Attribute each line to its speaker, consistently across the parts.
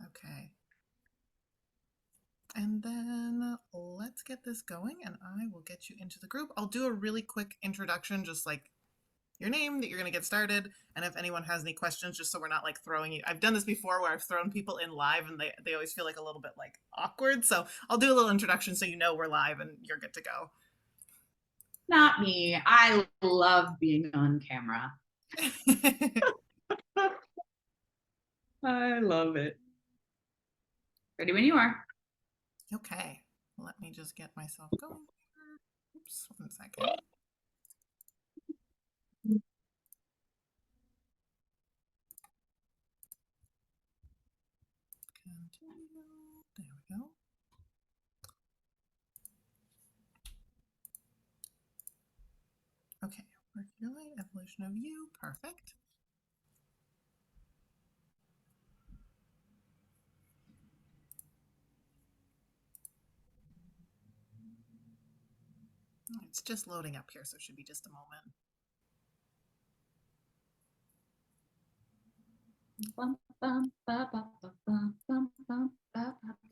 Speaker 1: Okay. And then let's get this going and I will get you into the group. I'll do a really quick introduction, just like your name, that you're going to get started. And if anyone has any questions, just so we're not like throwing you. I've done this before where I've thrown people in live and they always feel like a little bit like awkward. So I'll do a little introduction so you know we're live and you're good to go.
Speaker 2: Not me. I love being on camera. I love it. Ready when you are.
Speaker 1: Okay, let me just get myself going. Oops, 1 second. Continue. There we go. Okay, work your light, evolution of you. Perfect. It's just loading up here, so it should be just a moment.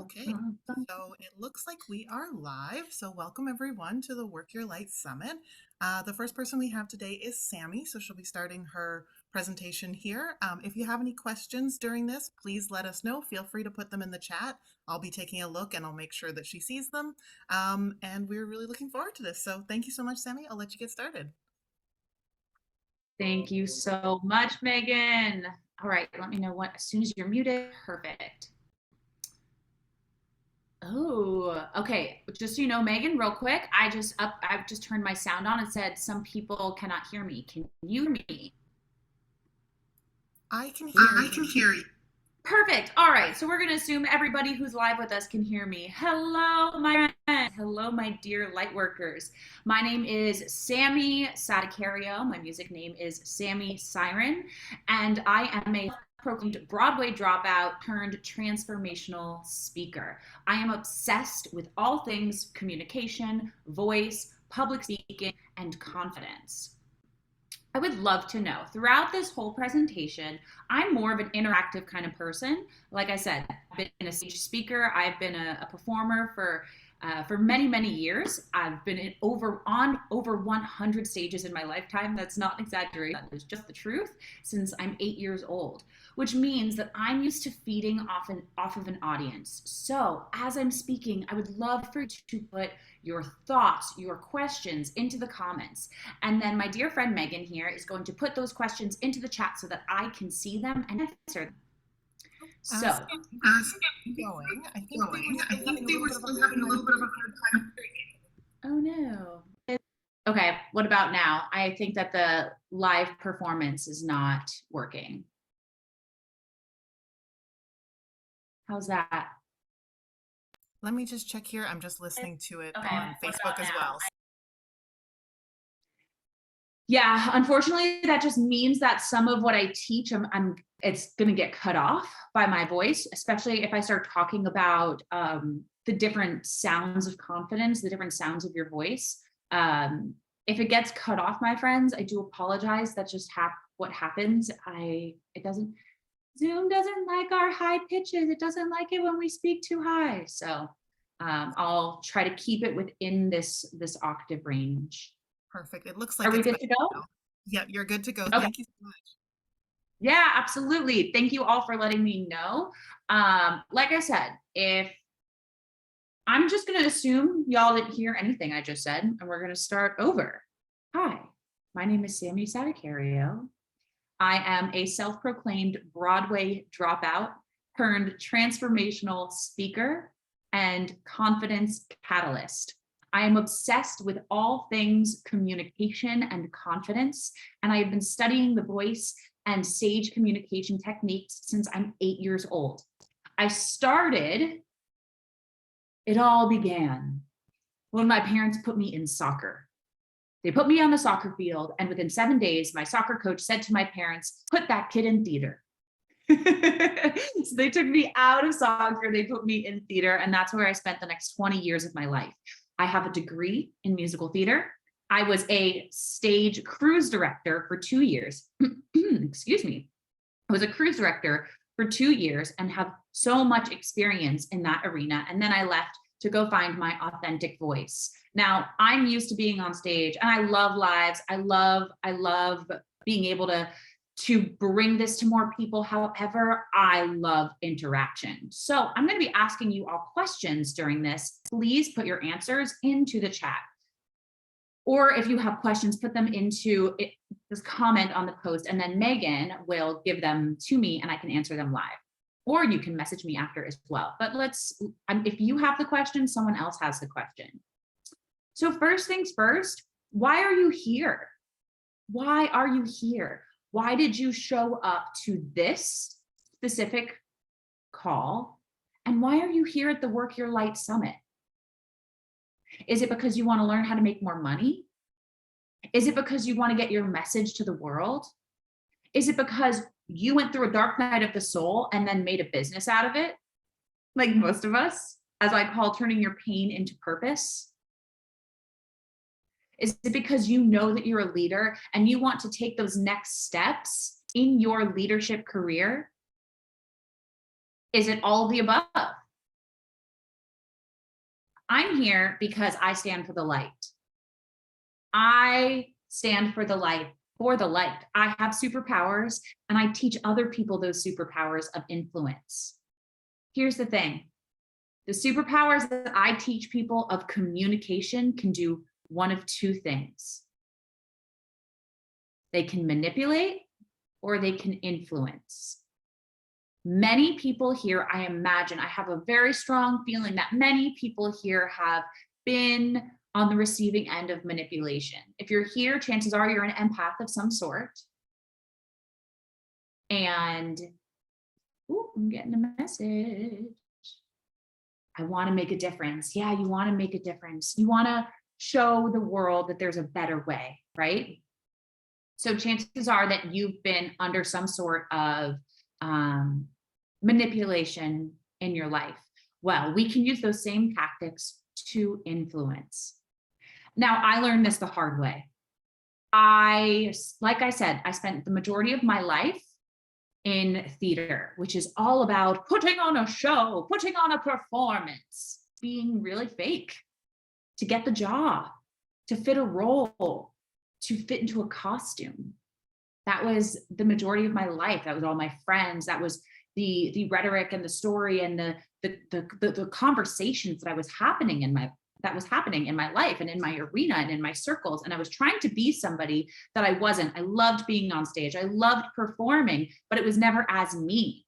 Speaker 1: Okay, so it looks like we are live. So welcome everyone to the Work Your Light Summit. The first person we have today is Sammi, so she'll be starting her presentation here. If you have any questions during this, please let us know. Feel free to put them in the chat. I'll be taking a look and I'll make sure that she sees them. And we're really looking forward to this. So thank you so much, Sammi. I'll let you get started.
Speaker 2: Thank you so much, Megan. All right, let me know what as soon as you're muted. Perfect. Oh, okay. Just so you know, Megan, real quick, I've just turned my sound on and said some people cannot hear me. Can you hear me?
Speaker 1: I can hear you.
Speaker 2: I can hear you. Perfect. All right. So we're going to assume everybody who's live with us can hear me. Hello, my friends. Hello, my dear lightworkers. My name is Sammi Sadacario. My music name is Sammi Siren, and I am a proclaimed Broadway dropout turned transformational speaker. I am obsessed with all things communication, voice, public speaking, and confidence. I would love to know throughout this whole presentation, I'm more of an interactive kind of person. Like I said, I've been a stage speaker. I've been a performer for many, many years. I've been on over 100 stages in my lifetime. That's not an exaggeration. That is just the truth since I'm 8 years old, which means that I'm used to feeding off of an audience. So as I'm speaking, I would love for you to put your thoughts, your questions into the comments. And then my dear friend Megan here is going to put those questions into the chat so that I can see them and answer them. So,
Speaker 1: going. I think they were still having a little bit of a hard time.
Speaker 2: Oh no. Okay, what about now? I think that the live performance is not working. How's that?
Speaker 1: Let me just check here. I'm just listening to it on Facebook as well.
Speaker 2: Yeah, unfortunately, that just means that some of what I teach, it's going to get cut off by my voice, especially if I start talking about the different sounds of confidence, the different sounds of your voice. If it gets cut off, my friends, I do apologize. That's just what happens. Zoom doesn't like our high pitches. It doesn't like it when we speak too high. So I'll try to keep it within this octave range.
Speaker 1: Perfect. It looks like
Speaker 2: Are we good to go?
Speaker 1: Yeah, you're good to go.
Speaker 2: Okay.
Speaker 1: Thank you so much.
Speaker 2: Yeah, absolutely. Thank you all for letting me know. Like I said, if I'm just going to assume y'all didn't hear anything I just said, and we're going to start over. Hi, my name is Sammi Sadacario. I am a self-proclaimed Broadway dropout turned transformational speaker and confidence catalyst. I am obsessed with all things communication and confidence, and I have been studying the voice and sage communication techniques since I'm 8 years old. It all began when my parents put me in soccer. They put me on the soccer field, and within 7 days, my soccer coach said to my parents, "Put that kid in theater." So they took me out of soccer, they put me in theater, and that's where I spent the next 20 years of my life. I have a degree in musical theater. I was a stage cruise director for 2 years. Excuse me. I was a cruise director for 2 years and have so much experience in that arena. And then I left to go find my authentic voice. Now I'm used to being on stage and I love lives. I love being able to bring this to more people. However, I love interaction. So I'm going to be asking you all questions during this. Please put your answers into the chat. Or if you have questions, put them into it, this comment on the post, and then Megan will give them to me and I can answer them live. Or you can message me after as well. But if you have the question, someone else has the question. So first things first, why are you here? Why are you here? Why did you show up to this specific call? And why are you here at the Work Your Light Summit? Is it because you want to learn how to make more money? Is it because you want to get your message to the world? Is it because you went through a dark night of the soul and then made a business out of it? Like most of us, as I call turning your pain into purpose? Is it because you know that you're a leader and you want to take those next steps in your leadership career? Is it all of the above? I'm here because I stand for the light. I stand for the light, for the light. I have superpowers and I teach other people those superpowers of influence. Here's the thing. The superpowers that I teach people of communication can do one of two things. They can manipulate or they can influence. Many people here, I imagine, I have a very strong feeling that many people here have been on the receiving end of manipulation. If you're here, chances are you're an empath of some sort. And, I'm getting a message. I want to make a difference. Yeah, you want to make a difference. You want to show the world that there's a better way, right? So chances are that you've been under some sort of manipulation in your life. Well, we can use those same tactics to influence. Now, I learned this the hard way. Like I said, I spent the majority of my life in theater, which is all about putting on a show, putting on a performance, being really fake to get the job, to fit a role, to fit into a costume. That was the majority of my life. That was all my friends. That was the rhetoric and the story and the conversations that was happening in my life and in my arena and in my circles. And I was trying to be somebody that I wasn't. I loved being on stage. I loved performing, but it was never as me.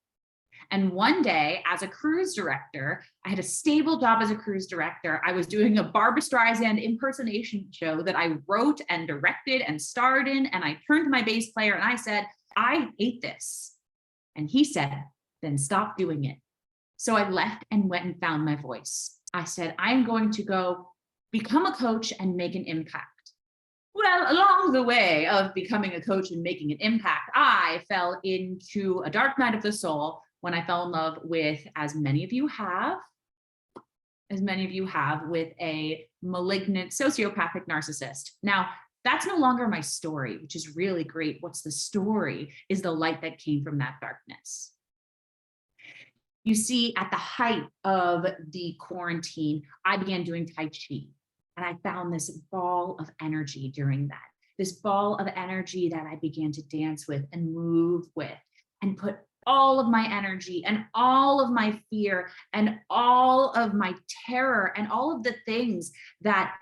Speaker 2: And one day, as a cruise director, I had a stable job as a cruise director. I was doing a Barbra Streisand impersonation show that I wrote and directed and starred in. And I turned to my bass player and I said, I hate this. And he said, then stop doing it. So I left and went and found my voice. I said, I'm going to go become a coach and make an impact. Well, along the way of becoming a coach and making an impact, I fell into a dark night of the soul when I fell in love with, as many of you have, with a malignant sociopathic narcissist. Now, that's no longer my story, which is really great. What's the story is the light that came from that darkness. You see, at the height of the quarantine, I began doing Tai Chi, and I found this ball of energy during that. This ball of energy that I began to dance with and move with and put all of my energy and all of my fear and all of my terror and all of the things that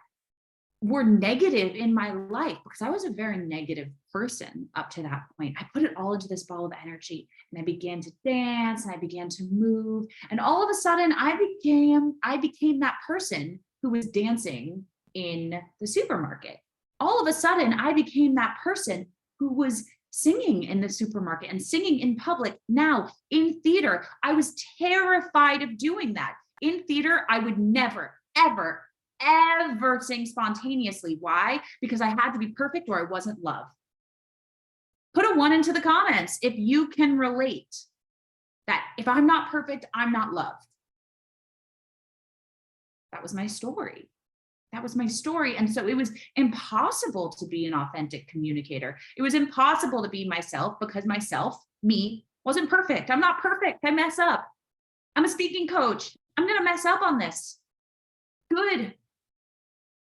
Speaker 2: were negative in my life, because I was a very negative person up to that point. I put it all into this ball of energy and I began to dance and I began to move. And all of a sudden I became that person who was dancing in the supermarket. All of a sudden I became that person who was singing in the supermarket and singing in public. Now in theater, I was terrified of doing that. In theater, I would never, ever sing spontaneously. Why? Because I had to be perfect or I wasn't loved. Put a 1 into the comments if you can relate that if I'm not perfect, I'm not loved. That was my story. And so it was impossible to be an authentic communicator. It was impossible to be myself because me Wasn't perfect. I'm not perfect. I mess up. I'm a speaking coach. I'm going to mess up on this. Good.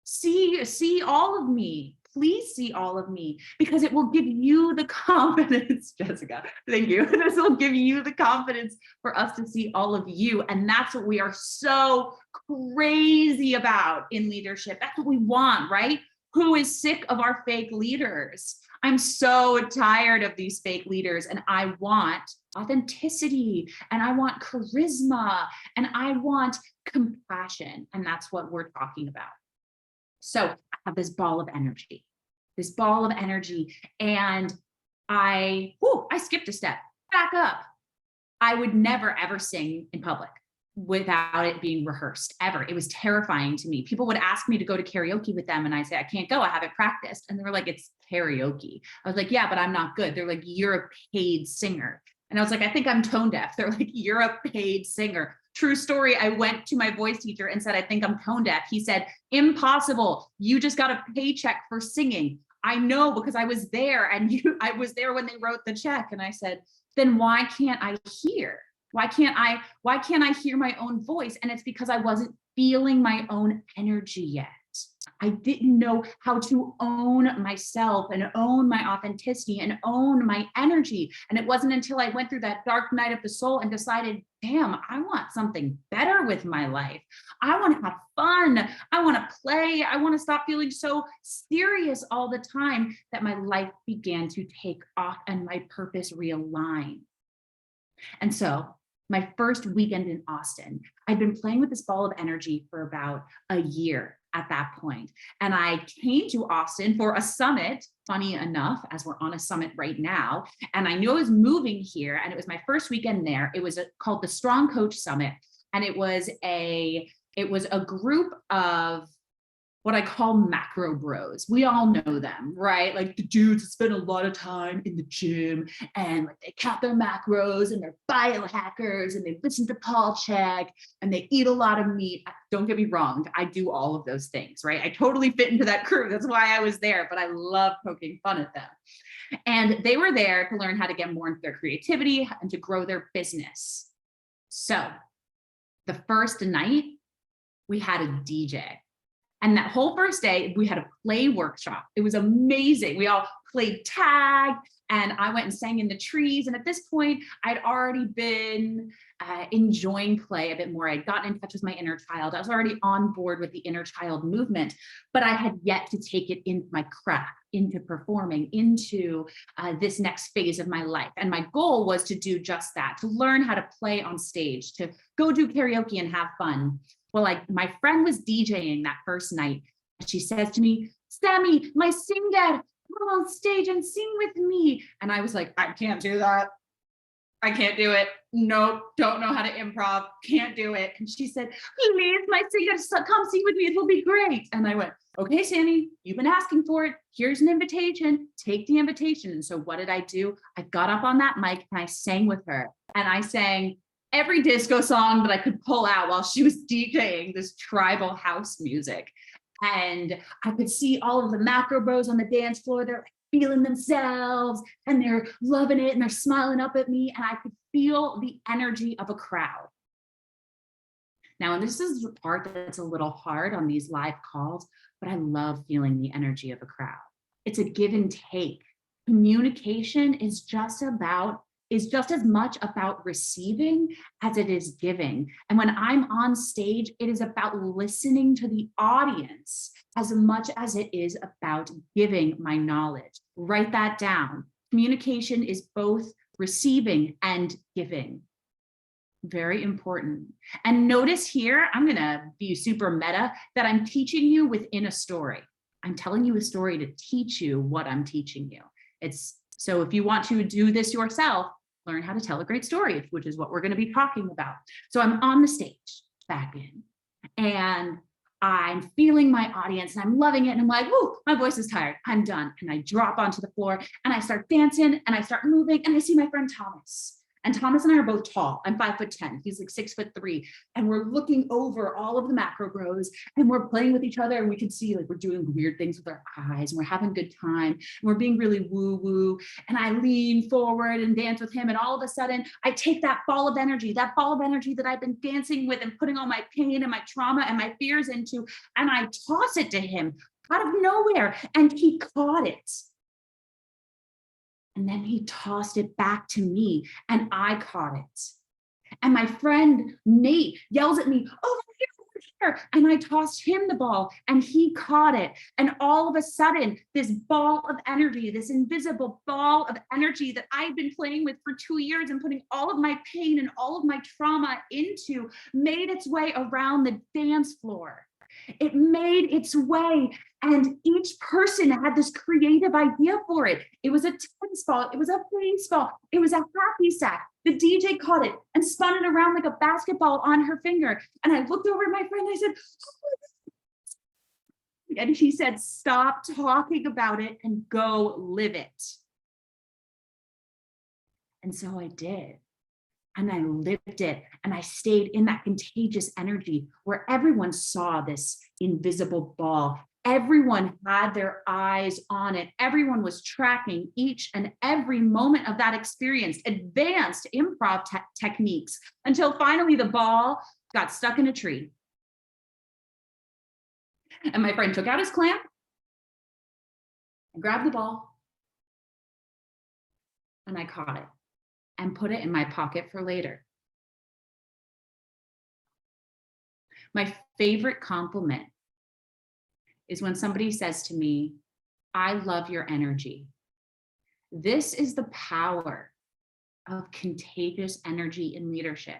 Speaker 2: See all of me. Please see all of me, because it will give you the confidence, Jessica. Thank you. This will give you the confidence for us to see all of you. And that's what we are so crazy about in leadership. That's what we want, right? Who is sick of our fake leaders? I'm so tired of these fake leaders, and I want authenticity, and I want charisma, and I want compassion. And that's what we're talking about. So I have this ball of energy, and I skipped a step. Back up. I would never ever sing in public without it being rehearsed, ever. It was terrifying to me. People would ask me to go to karaoke with them, and I say, I can't go, I haven't practiced. And they were like, it's karaoke. I was like, yeah, but I'm not good. They're like, you're a paid singer. And I was like, I think I'm tone deaf. They're like, you're a paid singer. True story. I went to my voice teacher and said, I think I'm tone deaf. He said, impossible. You just got a paycheck for singing. I know, because I was there, and I was there when they wrote the check. And I said, then why can't I hear? Why can't I hear my own voice? And it's because I wasn't feeling my own energy yet. I didn't know how to own myself and own my authenticity and own my energy. And it wasn't until I went through that dark night of the soul and decided, damn, I want something better with my life. I want to have fun. I want to play. I want to stop feeling so serious all the time, that my life began to take off and my purpose realigned. And so my first weekend in Austin, I'd been playing with this ball of energy for about a year at that point. And I came to Austin for a summit, funny enough, as we're on a summit right now. And I knew I was moving here, and it was my first weekend there. It was called the Strong Coach Summit. And it was a group of what I call macro bros. We all know them, right? Like the dudes that spend a lot of time in the gym, and like they count their macros, and they're biohackers, and they listen to Paul Chek, and they eat a lot of meat. Don't get me wrong, I do all of those things, right? I totally fit into that crew. That's why I was there, but I love poking fun at them. And they were there to learn how to get more into their creativity and to grow their business. So the first night, we had a DJ. And that whole first day, we had a play workshop. It was amazing. We all played tag, and I went and sang in the trees. And at this point, I'd already been enjoying play a bit more. I'd gotten in touch with my inner child. I was already on board with the inner child movement, but I had yet to take it into my craft, into performing, into this next phase of my life. And my goal was to do just that, to learn how to play on stage, to go do karaoke and have fun. Well, my friend was DJing that first night, and she says to me, Sammi, my sing dad, come on stage and sing with me. And I was like, I can't do that. I can't do it. Nope, don't know how to improv, can't do it. And she said, please, my sing dad, come sing with me, it will be great. And I went, okay, Sammi, you've been asking for it. Here's an invitation, take the invitation. And so what did I do? I got up on that mic and I sang with her. And I sang every disco song that I could pull out while she was DJing this tribal house music. And I could see all of the macro bros on the dance floor. They're like feeling themselves, and they're loving it, and they're smiling up at me. And I could feel the energy of a crowd. Now, and this is the part that's a little hard on these live calls, but I love feeling the energy of a crowd. It's a give and take. Communication is just as much about receiving as it is giving. And when I'm on stage, it is about listening to the audience as much as it is about giving my knowledge. Write that down. Communication is both receiving and giving. Very important. And notice here, I'm gonna be super meta, that I'm teaching you within a story. I'm telling you a story to teach you what I'm teaching you. So if you want to do this yourself, learn how to tell a great story, which is what we're going to be talking about. So I'm on the stage, back in, and I'm feeling my audience, and I'm loving it. And I'm like, whoo, my voice is tired. I'm done. And I drop onto the floor, and I start dancing, and I start moving, and I see my friend Thomas. And Thomas and I are both tall. I'm 5'10". He's like 6'3". And we're looking over all of the macro grows and we're playing with each other. And we can see like we're doing weird things with our eyes and we're having a good time. And we're being really woo-woo. And I lean forward and dance with him. And all of a sudden, I take that ball of energy that I've been dancing with and putting all my pain and my trauma and my fears into, and I toss it to him out of nowhere. And he caught it. And then he tossed it back to me and I caught it. And my friend Nate yells at me, over here. And I tossed him the ball and he caught it. And all of a sudden, this ball of energy, this invisible ball of energy that I've been playing with for 2 years and putting all of my pain and all of my trauma into, made its way around the dance floor. It made its way, and each person had this creative idea for it. It was a tennis ball, it was a baseball, it was a happy sack. The DJ caught it and spun it around like a basketball on her finger. And I looked over at my friend and I said, oh, and she said, stop talking about it and go live it. And so I did. And I lived it, and I stayed in that contagious energy where everyone saw this invisible ball. Everyone had their eyes on it. Everyone was tracking each and every moment of that experience, advanced improv techniques, until finally the ball got stuck in a tree. And my friend took out his clamp and grabbed the ball, and I caught it and put it in my pocket for later. My favorite compliment is when somebody says to me, I love your energy. This is the power of contagious energy in leadership.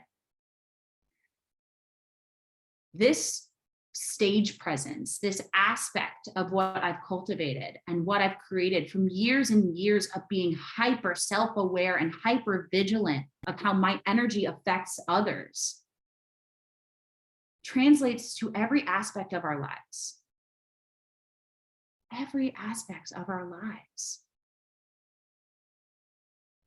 Speaker 2: This stage presence, this aspect of what I've cultivated and what I've created from years and years of being hyper self-aware and hyper vigilant of how my energy affects others, translates to every aspect of our lives. Every aspect of our lives.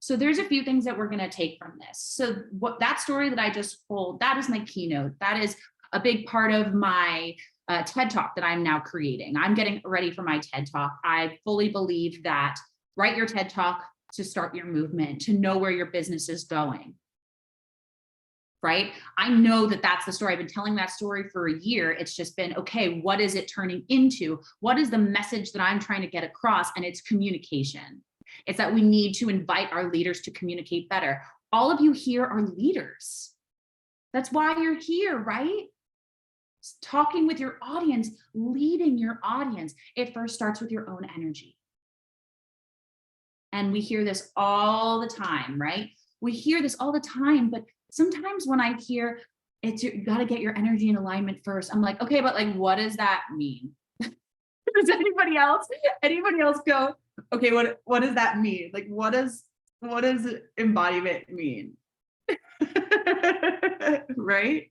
Speaker 2: So there's a few things that we're going to take from this. So what that story that I just told, that is my keynote. That is a big part of my TED Talk that I'm now creating. I'm getting ready for my TED Talk. I fully believe that write your TED Talk to start your movement, to know where your business is going. Right? I know that that's the story. I've been telling that story for a year. It's just been, okay, what is it turning into? What is the message that I'm trying to get across? And it's communication. It's that we need to invite our leaders to communicate better. All of you here are leaders. That's why you're here, right? Talking with your audience, leading your audience. It first starts with your own energy. And we hear this all the time, right? We hear this all the time, but sometimes when I hear it's you got to get your energy in alignment first, I'm like, okay, but like, what does that mean? Does anybody else go, okay, what does that mean? Like, what does embodiment mean? Right?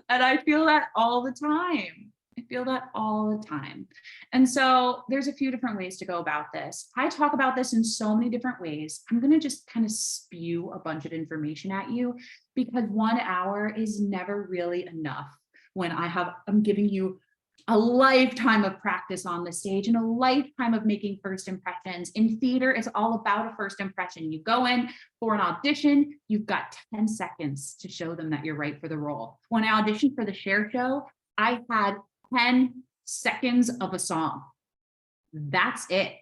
Speaker 2: And I feel that all the time. And so there's a few different ways to go about this. I talk about this in so many different ways. I'm going to just kind of spew a bunch of information at you because 1 hour is never really enough when I'm giving you a lifetime of practice on the stage and a lifetime of making first impressions. In theater, it's all about a first impression. You go in for an audition, you've got 10 seconds to show them that you're right for the role. When I auditioned for the Share Show, I had 10 seconds of a song. That's it.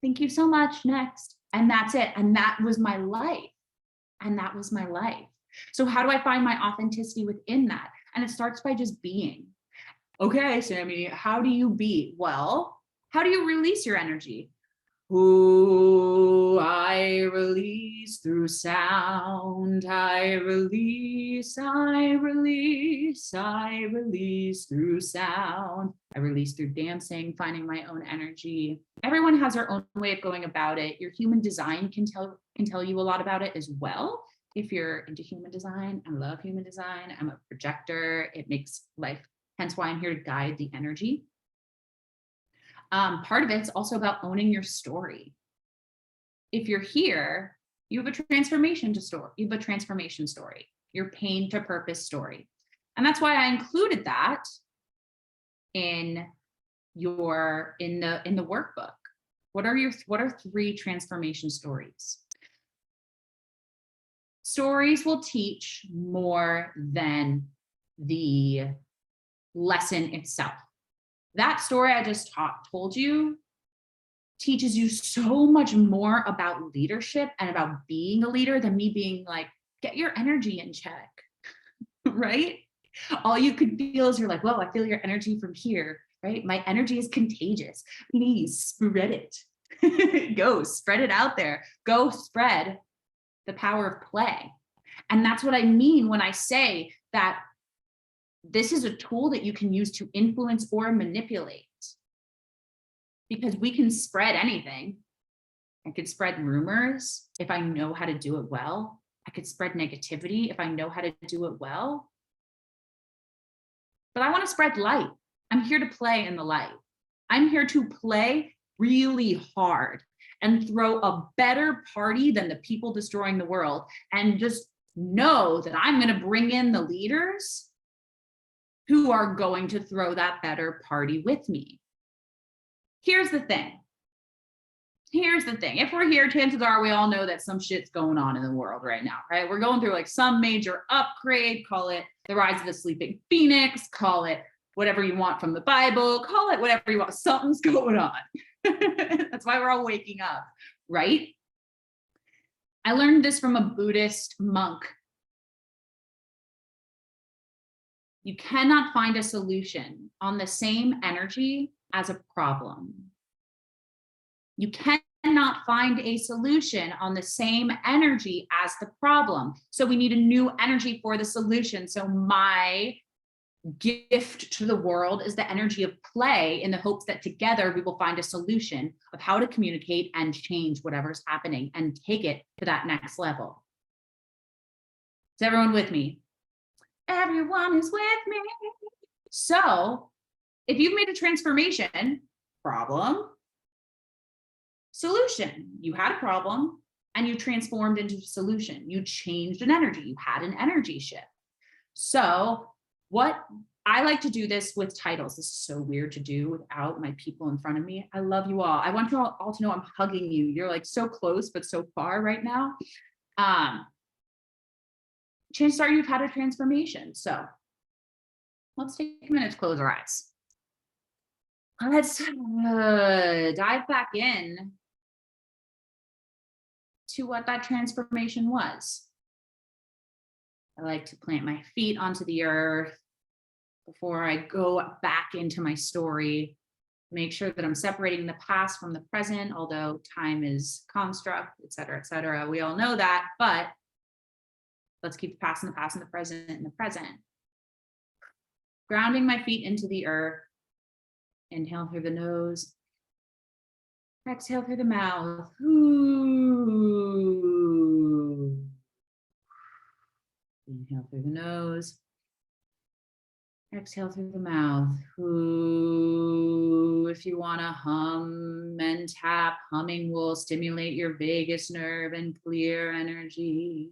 Speaker 2: Thank you so much. Next. And that's it. And that was my life. So how do I find my authenticity within that? And it starts by just being. Okay, Sammi, how do you be? Well, how do you release your energy? Ooh, I release through sound. I release through sound. I release through dancing, finding my own energy. Everyone has their own way of going about it. Your human design can tell you a lot about it as well. If you're into human design, I love human design. I'm a projector. It makes life, hence why I'm here to guide the energy. Part of it's also about owning your story. If you're here You have a transformation to story. You have a transformation story, your pain to purpose story. And that's why I included that in the workbook. What are three transformation stories? Stories will teach more than the lesson itself. That story I just told you teaches you so much more about leadership and about being a leader than me being like, get your energy in check, right? All you could feel is you're like, well, I feel your energy from here, right? My energy is contagious. Please spread it. Go spread it out there. Go spread the power of play. And that's what I mean when I say that this is a tool that you can use to influence or manipulate, because we can spread anything. I could spread rumors if I know how to do it well. I could spread negativity if I know how to do it well. But I want to spread light. I'm here to play in the light. I'm here to play really hard and throw a better party than the people destroying the world, and just know that I'm going to bring in the leaders who are going to throw that better party with me. Here's the thing. If we're here, chances are we all know that some shit's going on in the world right now, right? We're going through like some major upgrade, call it the rise of the sleeping phoenix, call it whatever you want from the Bible, call it whatever you want. Something's going on. That's why we're all waking up, right? I learned this from a Buddhist monk. You cannot find a solution on the same energy as a problem. You cannot find a solution on the same energy as the problem. So we need a new energy for the solution. So my gift to the world is the energy of play, in the hopes that together we will find a solution of how to communicate and change whatever's happening and take it to that next level. Is everyone with me? Everyone is with me. So if you've made a transformation, problem, solution. You had a problem and you transformed into a solution. You changed an energy. You had an energy shift. So what I like to do this with titles. This is so weird to do without my people in front of me. I love you all. I want you all to know I'm hugging you. You're like so close, but so far right now. Chances are you've had a transformation. So let's take a minute to close our eyes. Let's dive back in to what that transformation was. I like to plant my feet onto the earth before I go back into my story. Make sure that I'm separating the past from the present, although time is construct, et cetera, et cetera. We all know that, but let's keep the past in the past and the present in the present. Grounding my feet into the earth. Inhale through the nose. Exhale through the mouth. Ooh. Inhale through the nose. Exhale through the mouth. Ooh. If you want to hum and tap, humming will stimulate your vagus nerve and clear energy.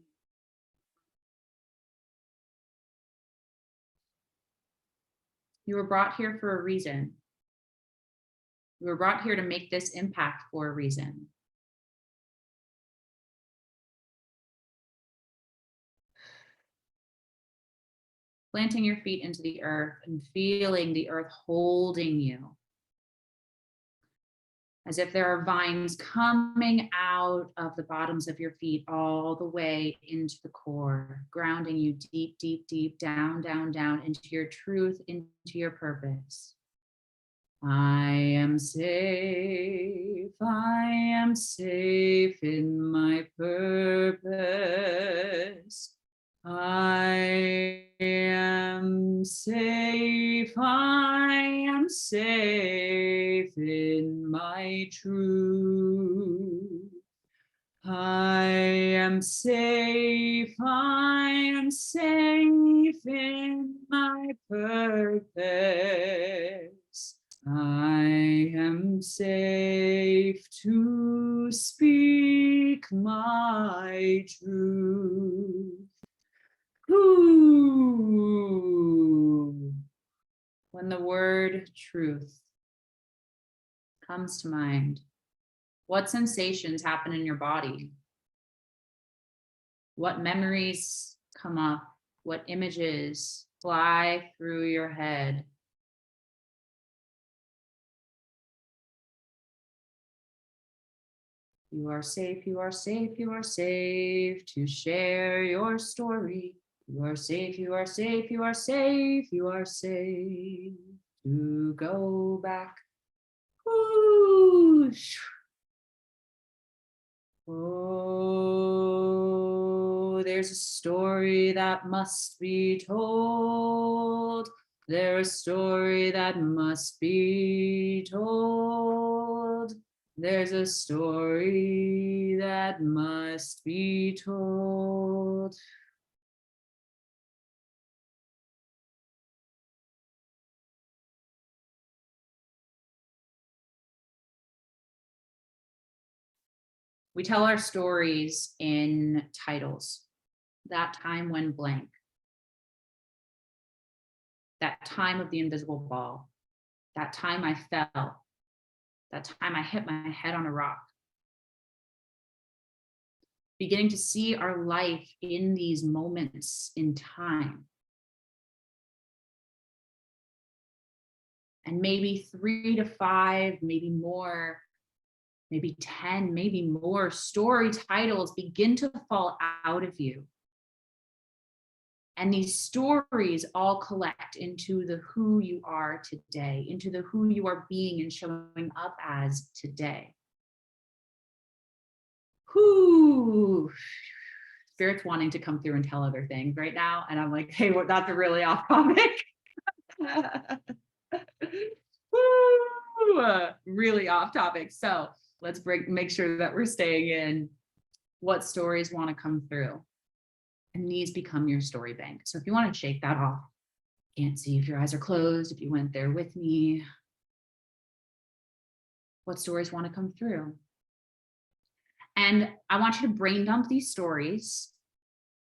Speaker 2: You were brought here for a reason. You were brought here to make this impact for a reason. Planting your feet into the earth and feeling the earth holding you. As if there are vines coming out of the bottoms of your feet all the way into the core, grounding you deep, deep, deep, down, down, down into your truth, into your purpose. I am safe in my purpose. I am safe in my truth. I am safe in my purpose. I am safe to speak my truth. Ooh. When the word truth comes to mind, what sensations happen in your body? What memories come up? What images fly through your head? You are safe, you are safe, you are safe to share your story. You are safe, you are safe, you are safe, you are safe to go back. Ooh. Oh, there's a story that must be told. There's a story that must be told. There's a story that must be told. We tell our stories in titles. That time when blank. That time of the invisible ball. That time I fell. That time I hit my head on a rock. Beginning to see our life in these moments in time. And maybe 3 to 5, maybe more, maybe 10, maybe more story titles begin to fall out of you. And these stories all collect into the who you are today, into the who you are being and showing up as today. Whoo! Spirit's wanting to come through and tell other things right now. And I'm like, hey, well, that's a really off topic. Woo! Really off topic. So let's make sure that we're staying in what stories want to come through. And these become your story bank. So if you want to shake that off, can't see if your eyes are closed, if you went there with me, what stories want to come through? And I want you to brain dump these stories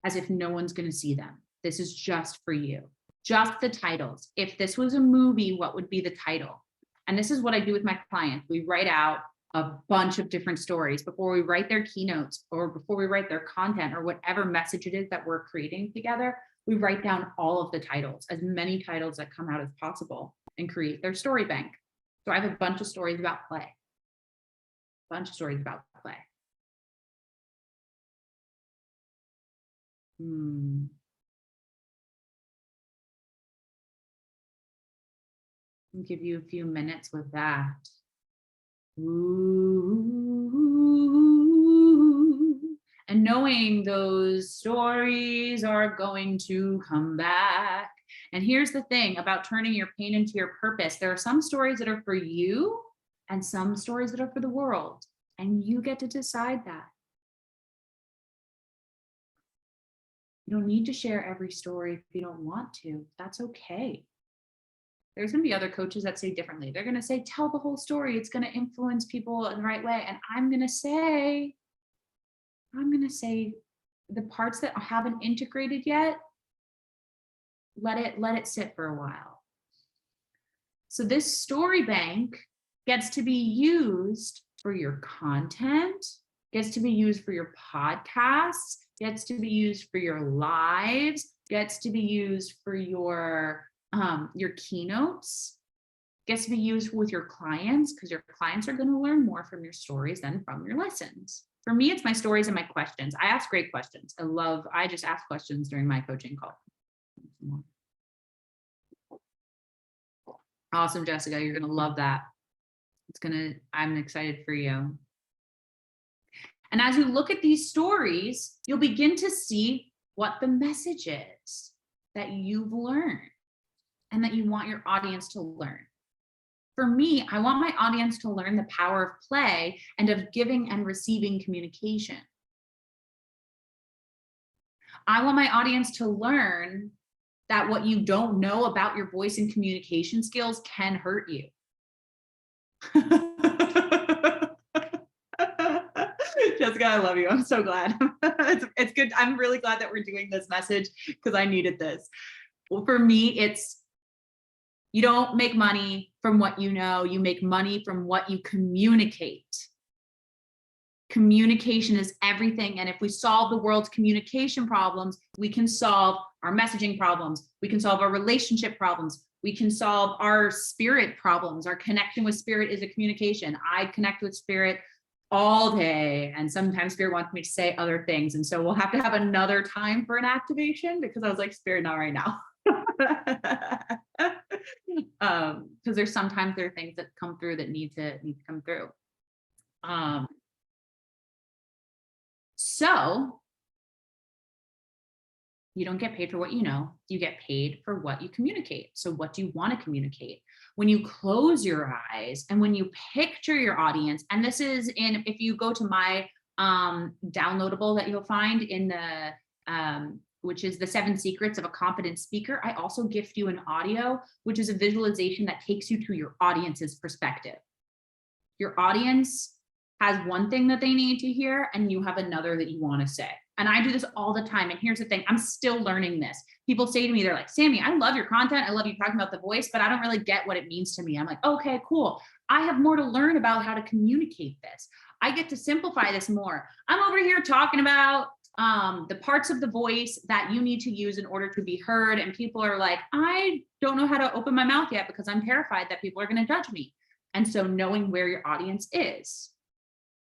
Speaker 2: as if no one's going to see them. This is just for you. Just the titles. If this was a movie, what would be the title? And this is what I do with my clients. We write out a bunch of different stories before we write their keynotes or before we write their content or whatever message it is that we're creating together. We write down all of the titles, as many titles that come out as possible, and create their story bank. So I have a bunch of stories about play. Bunch of stories about play. I'll give you a few minutes with that. Ooh. And knowing those stories are going to come back. And here's the thing about turning your pain into your purpose. There are some stories that are for you and some stories that are for the world. And you get to decide that. You don't need to share every story if you don't want to. That's okay. There's going to be other coaches that say differently. They're going to say, tell the whole story. It's going to influence people in the right way. And I'm going to say the parts that I haven't integrated yet, let it sit for a while. So this story bank gets to be used for your content, gets to be used for your podcasts, gets to be used for your lives, gets to be used for your keynotes, gets to be used with your clients, because your clients are going to learn more from your stories than from your lessons. For me, it's my stories and my questions. I ask great questions. I just ask questions during my coaching call. Awesome, Jessica. You're going to love that. I'm excited for you. And as you look at these stories, you'll begin to see what the message is that you've learned and that you want your audience to learn. For me, I want my audience to learn the power of play and of giving and receiving communication. I want my audience to learn that what you don't know about your voice and communication skills can hurt you. Jessica, I love you. I'm so glad. It's good. I'm really glad that we're doing this message because I needed this. Well, for me, it's you don't make money from what you know, you make money from what you communicate. Communication is everything. And if we solve the world's communication problems, we can solve our messaging problems. We can solve our relationship problems. We can solve our spirit problems. Our connection with spirit is a communication. I connect with spirit all day. And sometimes spirit wants me to say other things. And so we'll have to have another time for an activation because I was like, spirit, not right now. Because there are things that come through that need to come through. So you don't get paid for what you know, you get paid for what you communicate. So what do you want to communicate? When you close your eyes and when you picture your audience, and this is if you go to my downloadable that you'll find in the, which is the 7 secrets of a confident speaker. I also gift you an audio, which is a visualization that takes you to your audience's perspective. Your audience has one thing that they need to hear and you have another that you want to say. And I do this all the time. And here's the thing, I'm still learning this. People say to me, they're like, Sammi, I love your content. I love you talking about the voice, but I don't really get what it means to me. I'm like, okay, cool. I have more to learn about how to communicate this. I get to simplify this more. I'm over here talking about the parts of the voice that you need to use in order to be heard. And people are like, I don't know how to open my mouth yet because I'm terrified that people are going to judge me. And so knowing where your audience is,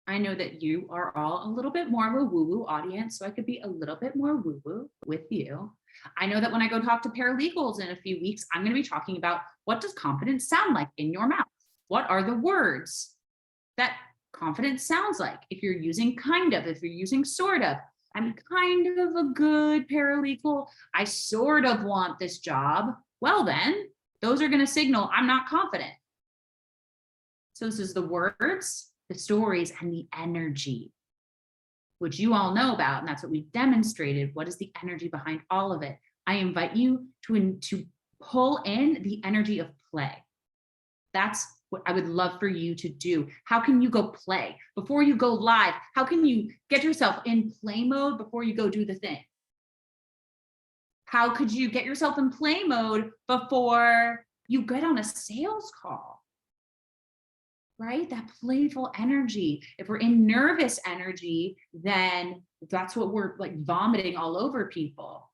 Speaker 2: I know that you are all a little bit more of a woo-woo audience, so I could be a little bit more woo-woo with you. I know that when I go talk to paralegals in a few weeks, I'm going to be talking about what does confidence sound like in your mouth? What are the words that confidence sounds like? If you're using kind of, if you're using sort of, I'm kind of a good paralegal. I sort of want this job. Well, then those are going to signal I'm not confident. So this is the words, the stories, and the energy, which you all know about. And that's what we've demonstrated. What is the energy behind all of it? I invite you to pull in the energy of play. That's what I would love for you to do. How can you go play before you go live? How can you get yourself in play mode before you go do the thing? How could you get yourself in play mode before you get on a sales call? Right? That playful energy. If we're in nervous energy, then that's what we're like vomiting all over people.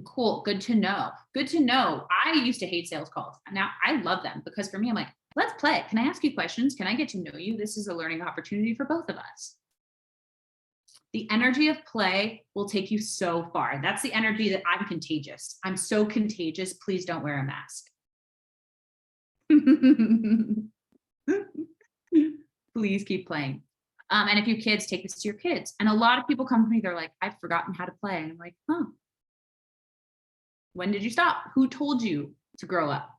Speaker 2: Cool. Good to know. Good to know. I used to hate sales calls. Now I love them because for me, I'm like, let's play. Can I ask you questions? Can I get to know you? This is a learning opportunity for both of us. The energy of play will take you so far. That's the energy that I'm contagious. I'm so contagious. Please don't wear a mask. Please keep playing. And if you kids, take this to your kids. And a lot of people come to me, they're like, I've forgotten how to play. And I'm like, huh. When did you stop? Who told you to grow up?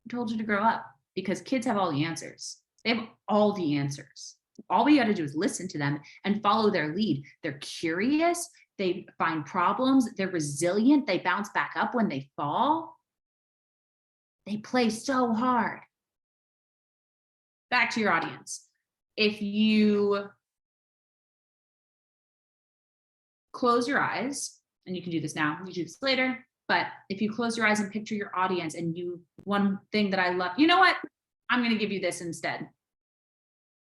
Speaker 2: Who told you to grow up? Because kids have all the answers. They have all the answers. All we got to do is listen to them and follow their lead. They're curious. They find problems. They're resilient. They bounce back up when they fall. They play so hard. Back to your audience. If you close your eyes, and you can do this now, you can do this later, but if you close your eyes and picture your audience and one thing that I love, you know what? I'm going to give you this instead.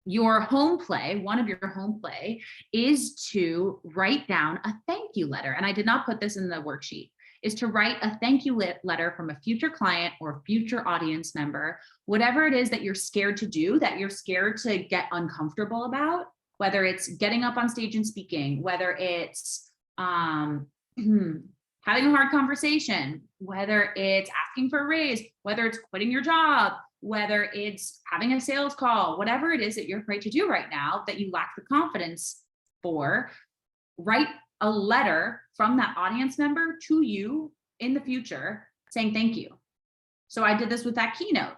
Speaker 2: Your home play, one of your home play is to write down a thank you letter. And I did not put this in the worksheet. Is to write a thank you letter from a future client or future audience member, whatever it is that you're scared to do, that you're scared to get uncomfortable about, whether it's getting up on stage and speaking, whether it's having a hard conversation, whether it's asking for a raise, whether it's quitting your job, whether it's having a sales call, whatever it is that you're afraid to do right now that you lack the confidence for, write a letter from that audience member to you in the future saying thank you. So I did this with that keynote.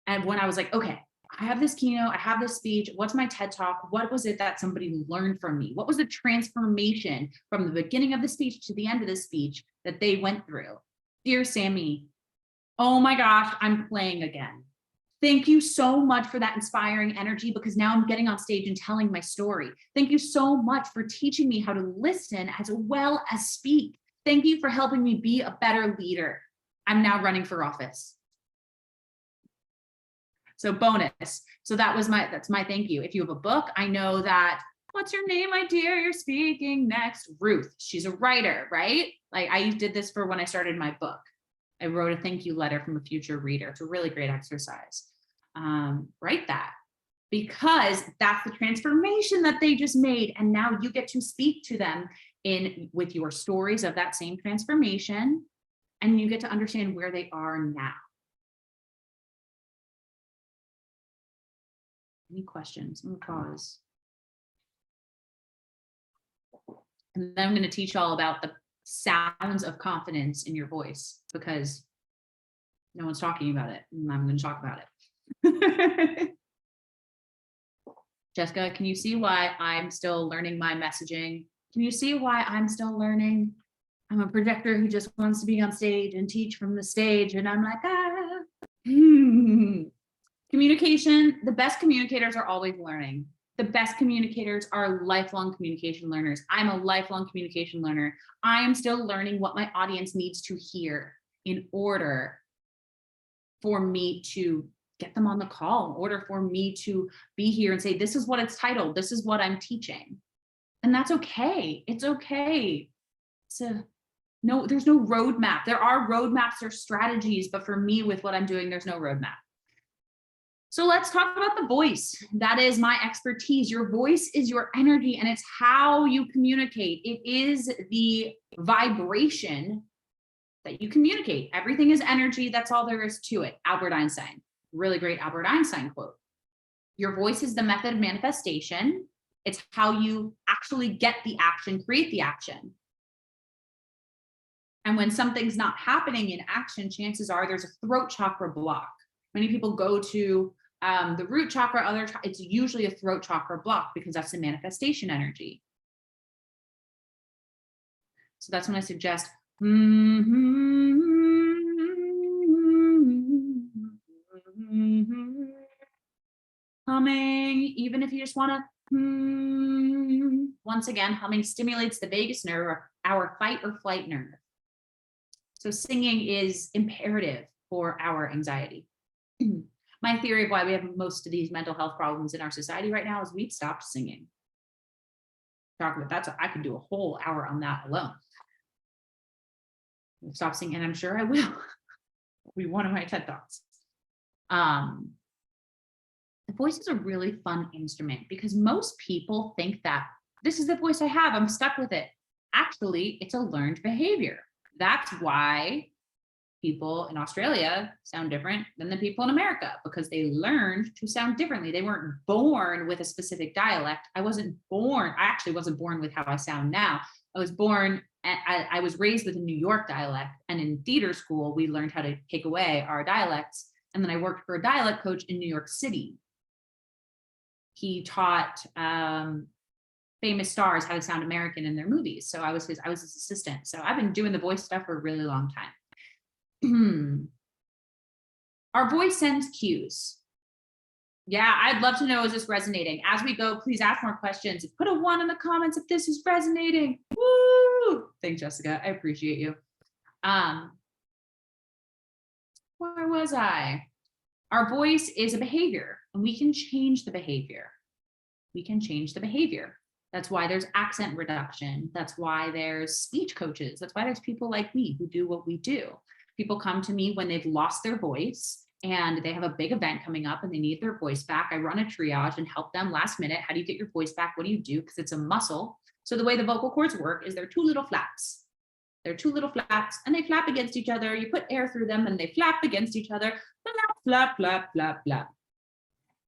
Speaker 2: And when I was like, okay, I have this keynote, I have this speech, what's my TED talk? What was it that somebody learned from me? What was the transformation from the beginning of the speech to the end of the speech that they went through? Dear Sammi, oh my gosh, I'm playing again. Thank you so much for that inspiring energy, because now I'm getting on stage and telling my story. Thank you so much for teaching me how to listen as well as speak. Thank you for helping me be a better leader. I'm now running for office. So bonus. So that's my thank you. If you have a book, I know that, what's your name, my dear? You're speaking next. Ruth. She's a writer, right? Like I did this for when I started my book. I wrote a thank you letter from a future reader. It's a really great exercise. Write that, because that's the transformation that they just made. And now you get to speak to them with your stories of that same transformation, and you get to understand where they are now. Any questions? I'm gonna pause. And then I'm going to teach all about the sounds of confidence in your voice, because no one's talking about it, and I'm going to talk about it. Jessica, can you see why I'm still learning my messaging? Can you see why I'm still learning? I'm a projector who just wants to be on stage and teach from the stage, and I'm like, Communication, the best communicators are always learning. The best communicators are lifelong communication learners. I'm a lifelong communication learner. I am still learning what my audience needs to hear in order for me to get them on the call, in order for me to be here and say, this is what it's titled, this is what I'm teaching. And that's okay. It's okay. No, there's no roadmap. There are roadmaps or strategies, but for me, with what I'm doing, there's no roadmap. So let's talk about the voice. That is my expertise. Your voice is your energy, and it's how you communicate. It is the vibration that you communicate. Everything is energy. That's all there is to it. Albert Einstein, really great Albert Einstein quote. Your voice is the method of manifestation. It's how you actually get the action, create the action. And when something's not happening in action, chances are there's a throat chakra block. Many people go to the root chakra, it's usually a throat chakra block, because that's the manifestation energy. So that's when I suggest humming, even if you just want to. Once again, humming stimulates the vagus nerve, our fight or flight nerve. So singing is imperative for our anxiety. My theory of why we have most of these mental health problems in our society right now is we've stopped singing. Talk about that. So I could do a whole hour on that alone. Stop singing, and I'm sure I will. It'll be one of my TED Talks. The voice is a really fun instrument, because most people think that this is the voice I have, I'm stuck with it. Actually, it's a learned behavior. That's why people in Australia sound different than the people in America, because they learned to sound differently. They weren't born with a specific dialect. I actually wasn't born with how I sound now. I was raised with a New York dialect, and in theater school, we learned how to take away our dialects. And then I worked for a dialect coach in New York City. He taught famous stars how to sound American in their movies. So I was his assistant. So I've been doing the voice stuff for a really long time. Our voice sends cues. Yeah, I'd love to know, is this resonating? As we go, please ask more questions. Put a 1 in the comments if this is resonating. Woo! Thanks, Jessica. I appreciate you. Where was I? Our voice is a behavior, and we can change the behavior. We can change the behavior. That's why there's accent reduction. That's why there's speech coaches. That's why there's people like me who do what we do. People come to me when they've lost their voice and they have a big event coming up and they need their voice back. I run a triage and help them last minute. How do you get your voice back? What do you do? Because it's a muscle. So the way the vocal cords work is they're 2 little flaps. They're 2 little flaps, and they flap against each other. You put air through them and they flap against each other. Flap, flap, flap, flap, flap.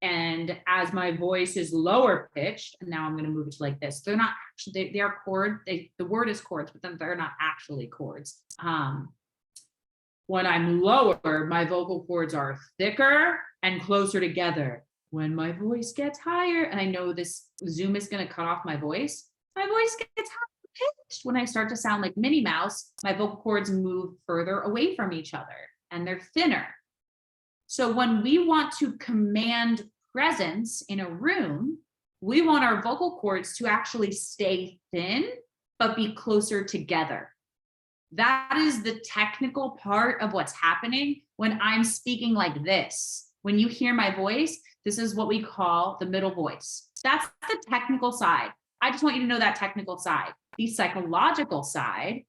Speaker 2: And as my voice is lower pitched, and now I'm going to move it to like this. They're not actually, they are chord. The word is chords, but then they're not actually chords. When I'm lower, my vocal cords are thicker and closer together. When my voice gets higher, and I know this Zoom is going to cut off my voice gets higher pitched. When I start to sound like Minnie Mouse, my vocal cords move further away from each other and they're thinner. So when we want to command presence in a room, we want our vocal cords to actually stay thin, but be closer together. That is the technical part of what's happening when I'm speaking like this. When you hear my voice, this is what we call the middle voice. That's the technical side. I just want you to know that technical side. The psychological side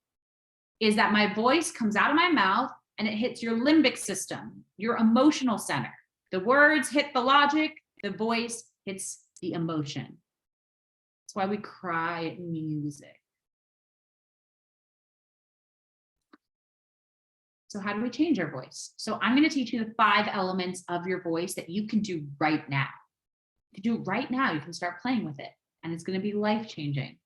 Speaker 2: is that my voice comes out of my mouth and it hits your limbic system, your emotional center. The words hit the logic, the voice hits the emotion. That's why we cry at music. So how do we change our voice? So I'm going to teach you the 5 elements of your voice that you can do right now. You can do it right now. You can start playing with it, and it's going to be life-changing.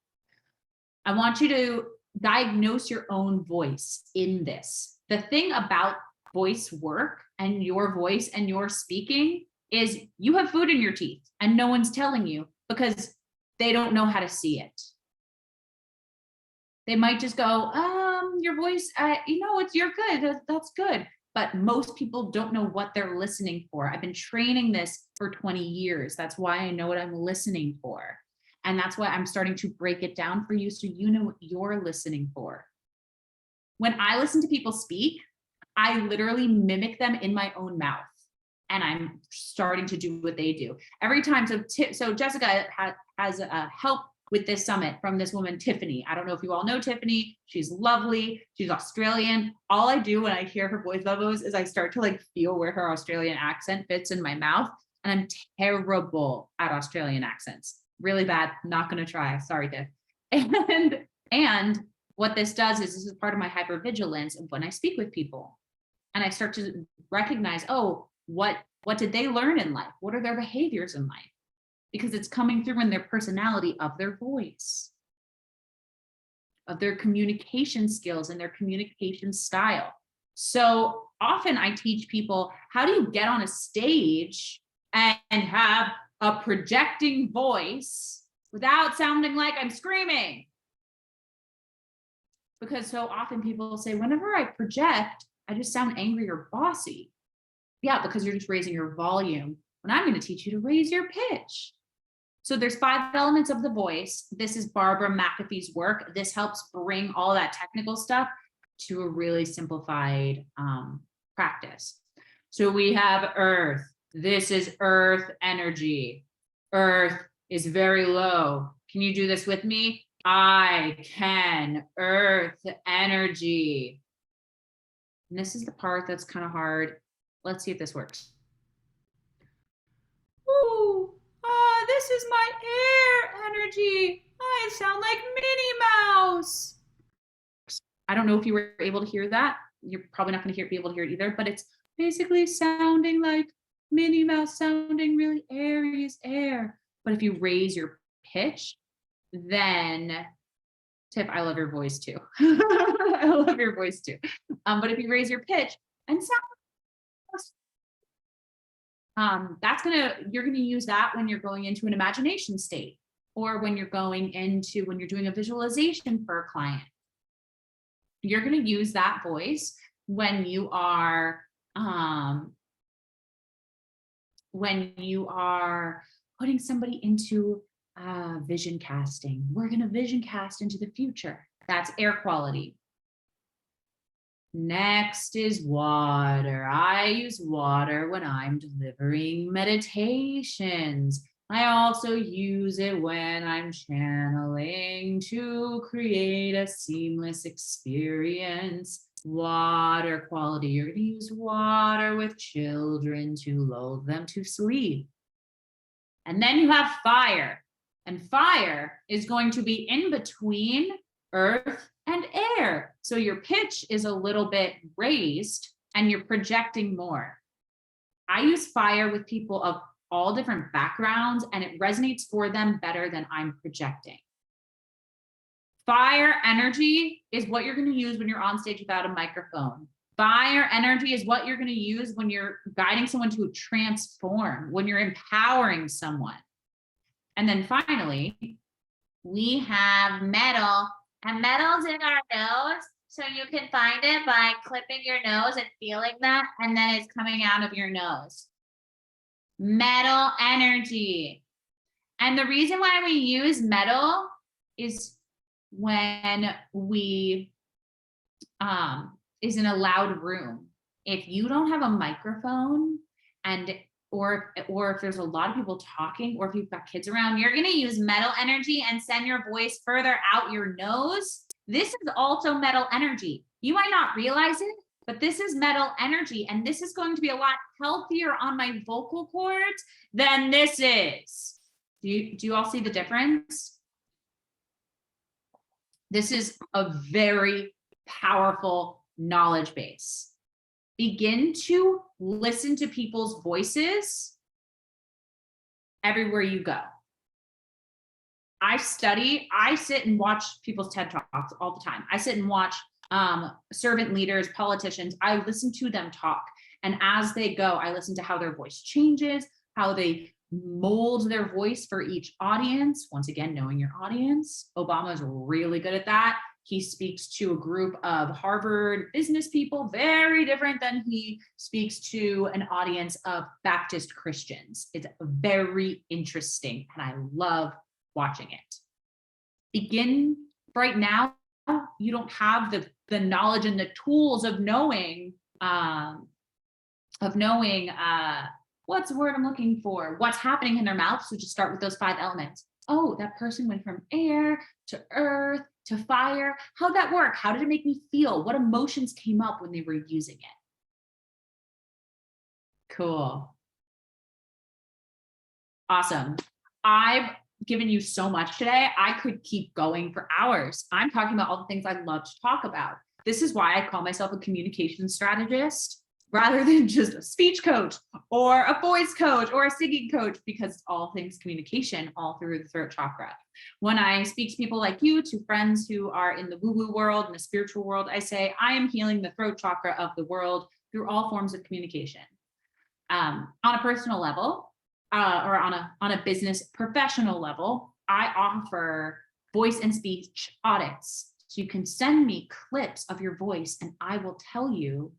Speaker 2: I want you to diagnose your own voice in this. The thing about voice work and your voice and your speaking is you have food in your teeth and no one's telling you because they don't know how to see it. They might just go, your voice, you're good. That's good. But most people don't know what they're listening for. I've been training this for 20 years. That's why I know what I'm listening for. And that's why I'm starting to break it down for you so you know what you're listening for. When I listen to people speak, I literally mimic them in my own mouth. And I'm starting to do what they do. Every time, so Jessica has help with this summit from this woman, Tiffany. I don't know if you all know Tiffany. She's lovely. She's Australian. All I do when I hear her voice levels is I start to feel where her Australian accent fits in my mouth. And I'm terrible at Australian accents. Really bad. Not going to try. Sorry, Tiff. And what this does is this is part of my hypervigilance when I speak with people. And I start to recognize, what did they learn in life? What are their behaviors in life? Because it's coming through in their personality of their voice, of their communication skills and their communication style. So often I teach people, how do you get on a stage and have a projecting voice without sounding like I'm screaming? Because so often people say, whenever I project, I just sound angry or bossy. Yeah, because you're just raising your volume. And I'm going to teach you to raise your pitch. So there's 5 elements of the voice. This is Barbara McAfee's work. This helps bring all that technical stuff to a really simplified practice. So we have earth. This is earth energy. Earth is very low. Can you do this with me? I can. Earth energy. And this is the part that's kind of hard. Let's see if this works. Ooh, this is my air energy. I sound like Minnie Mouse. I don't know if you were able to hear that. You're probably not going to be able to hear it either, but it's basically sounding like Minnie Mouse, sounding really airy as air. But if you raise your pitch, then Tiff, I love your voice too. I love your voice too. But if you raise your pitch and sound you're gonna use that when you're going into an imagination state, or when you're doing a visualization for a client. You're gonna use that voice when you are putting somebody into vision casting. We're gonna vision cast into the future. That's air quality. Next is water. I use water when I'm delivering meditations. I also use it when I'm channeling to create a seamless experience. Water quality. You're going to use water with children to lull them to sleep. And then you have fire. And fire is going to be in between earth and air. So your pitch is a little bit raised and you're projecting more. I use fire with people of all different backgrounds and it resonates for them better than I'm projecting. Fire energy is what you're going to use when you're on stage without a microphone. Fire energy is what you're going to use when you're guiding someone to transform, when you're empowering someone. And then finally, we have metal. And metal's in our nose. So you can find it by clipping your nose and feeling that, and then it's coming out of your nose. Metal energy. And the reason why we use metal is when we is in a loud room. If you don't have a microphone and or if there's a lot of people talking or if you've got kids around, you're going to use metal energy and send your voice further out your nose. This is also metal energy. You might not realize it, but this is metal energy, and this is going to be a lot healthier on my vocal cords than this is. Do you all see the difference? This is a very powerful knowledge base. Begin to listen to people's voices everywhere you go. I sit and watch people's TED Talks all the time. I sit and watch servant leaders, politicians. I listen to them talk. And as they go, I listen to how their voice changes, how they mold their voice for each audience. Once again, knowing your audience. Obama is really good at that. He speaks to a group of Harvard business people, very different than he speaks to an audience of Baptist Christians. It's very interesting, and I love watching it. Begin right now. You don't have the knowledge and the tools of knowing what's the word I'm looking for? What's happening in their mouth. So just start with those 5 elements. Oh, that person went from air to earth to fire. How'd that work? How did it make me feel? What emotions came up when they were using it? Cool. Awesome. I've given you so much today. I could keep going for hours. I'm talking about all the things I love to talk about. This is why I call myself a communication strategist rather than just a speech coach or a voice coach or a singing coach, because it's all things communication all through the throat chakra. When I speak to people like you, to friends who are in the woo-woo world and the spiritual world, I say, I am healing the throat chakra of the world through all forms of communication. On a personal level, or on a business professional level, I offer voice and speech audits. So you can send me clips of your voice and I will tell you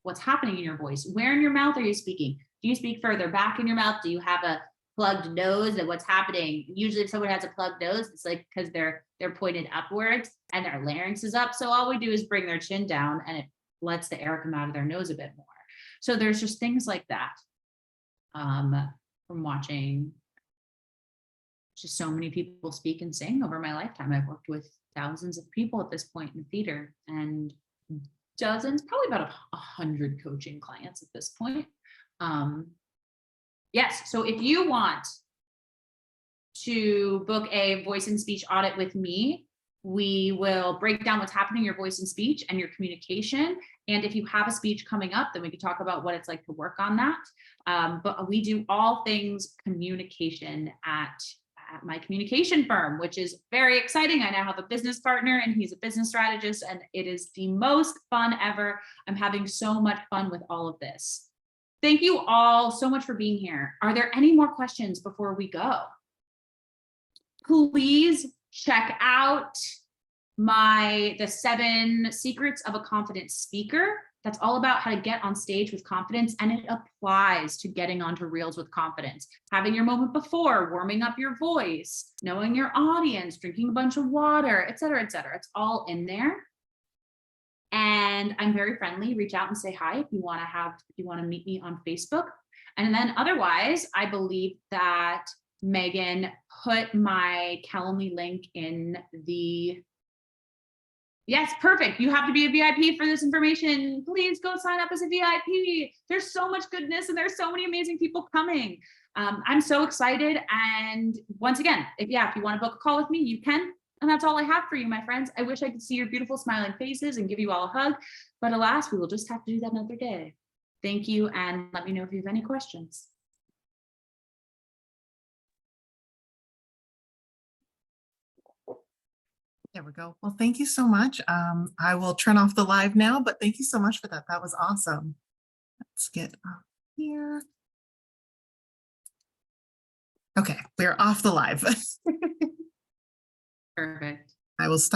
Speaker 2: what's happening in your voice. Where in your mouth are you speaking? Do you speak further back in your mouth? Do you have a plugged nose? And what's happening? Usually if someone has a plugged nose, it's like because they're pointed upwards and their larynx is up. So all we do is bring their chin down and it lets the air come out of their nose a bit more. So there's just things like that. From watching just so many people speak and sing over my lifetime. I've worked with thousands of people at this point in theater and dozens, probably about 100 coaching clients at this point. Yes, so if you want to book a voice and speech audit with me, we will break down what's happening in your voice and speech and your communication. And if you have a speech coming up, then we can talk about what it's like to work on that. But we do all things communication at my communication firm, which is very exciting. I now have a business partner and he's a business strategist, and it is the most fun ever. I'm having so much fun with all of this. Thank you all so much for being here. Are there any more questions before we go? Please check out the 7 secrets of a confident speaker. That's all about how to get on stage with confidence, and it applies to getting onto reels with confidence. Having your moment before, warming up your voice, knowing your audience, drinking a bunch of water, et cetera, et cetera. It's all in there. And I'm very friendly. Reach out and say hi if you want to meet me on Facebook. And then otherwise, I believe that Megan put my Calendly link in the... Yes, perfect. You have to be a VIP for this information. Please go sign up as a VIP. There's so much goodness and there's so many amazing people coming. I'm so excited. And once again, if you want to book a call with me, you can. And that's all I have for you, my friends. I wish I could see your beautiful smiling faces and give you all a hug, but alas, we will just have to do that another day. Thank you. And let me know if you have any questions.
Speaker 1: There we go. Well, thank you so much. I will turn off the live now, but thank you so much for that. That was awesome. Let's get up here. Okay, we're off the live.
Speaker 2: Perfect.
Speaker 1: I will stop.